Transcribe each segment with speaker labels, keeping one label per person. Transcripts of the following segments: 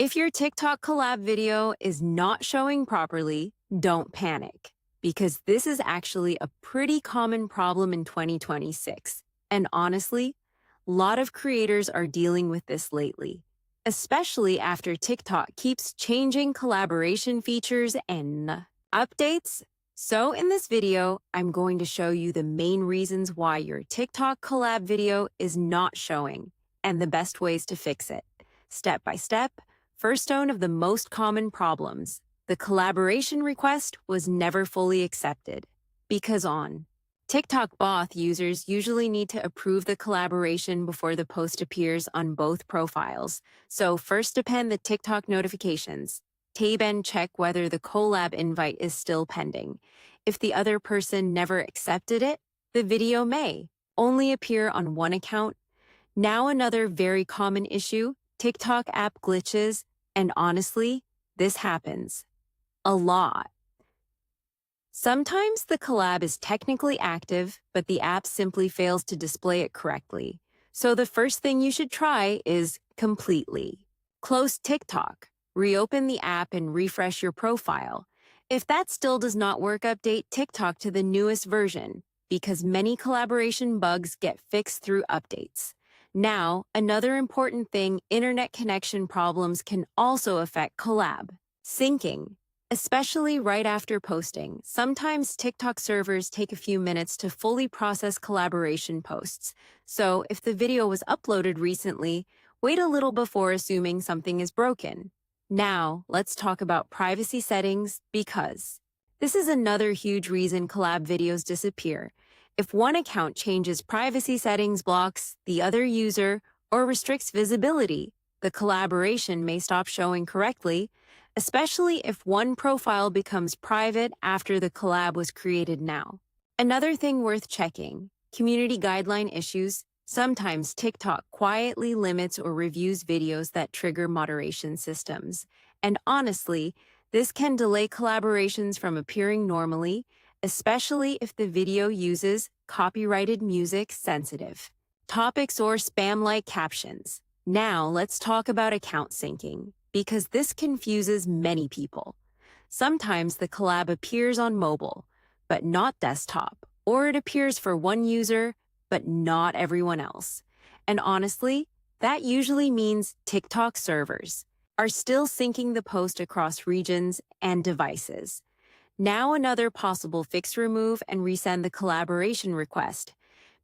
Speaker 1: If your TikTok collab video is not showing properly, don't panic, because this is actually a pretty common problem in 2026. And honestly, a lot of creators are dealing with this lately, especially after TikTok keeps changing collaboration features and updates. So in this video, I'm going to show you the main reasons why your TikTok collab video is not showing and the best ways to fix it. Step by step, first one of the most common problems. The collaboration request was never fully accepted. Because on TikTok bot users usually need to approve the collaboration before the post appears on both profiles. So first append the TikTok notifications. Tab and check whether the collab invite is still pending. If the other person never accepted it, the video may only appear on one account. Now another very common issue, TikTok app glitches, and honestly, this happens a lot. Sometimes the collab is technically active, but the app simply fails to display it correctly. So the first thing you should try is completely close TikTok. Reopen the app and refresh your profile. If that still does not work, update TikTok to the newest version, because many collaboration bugs get fixed through updates. Now, another important thing, internet connection problems can also affect collab syncing, especially right after posting. Sometimes TikTok servers take a few minutes to fully process collaboration posts. So if the video was uploaded recently, wait a little before assuming something is broken. Now, let's talk about privacy settings, because this is another huge reason collab videos disappear. If one account changes privacy settings, blocks the other user, or restricts visibility, the collaboration may stop showing correctly, especially if one profile becomes private after the collab was created. Now, another thing worth checking, community guideline issues. Sometimes TikTok quietly limits or reviews videos that trigger moderation systems. And honestly, this can delay collaborations from appearing normally, especially if the video uses copyrighted music, sensitive topics, or spam-like captions. Now, let's talk about account syncing, because this confuses many people. Sometimes the collab appears on mobile, but not desktop, or it appears for one user, but not everyone else. And honestly, that usually means TikTok servers are still syncing the post across regions and devices. Now another possible fix, remove and resend the collaboration request.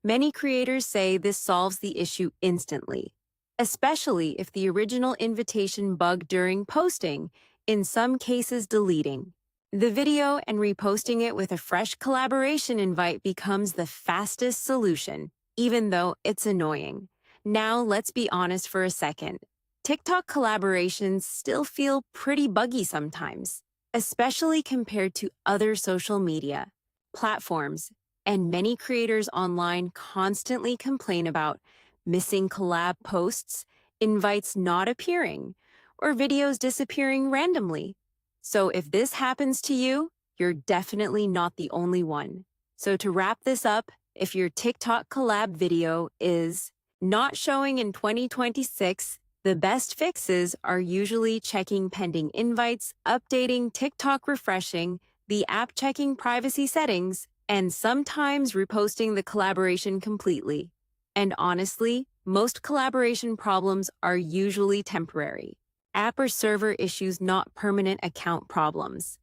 Speaker 1: Many creators say this solves the issue instantly, especially if the original invitation bugged during posting, in some cases deleting the video and reposting it with a fresh collaboration invite becomes the fastest solution, even though it's annoying. Now let's be honest for a second. TikTok collaborations still feel pretty buggy sometimes, especially compared to other social media platforms, and many creators online constantly complain about missing collab posts, invites not appearing, or videos disappearing randomly. So if this happens to you, you're definitely not the only one. So to wrap this up, if your TikTok collab video is not showing in 2026, the best fixes are usually checking pending invites, updating TikTok, refreshing the app, checking privacy settings, and sometimes reposting the collaboration completely. And honestly, most collaboration problems are usually temporary app or server issues, not permanent account problems.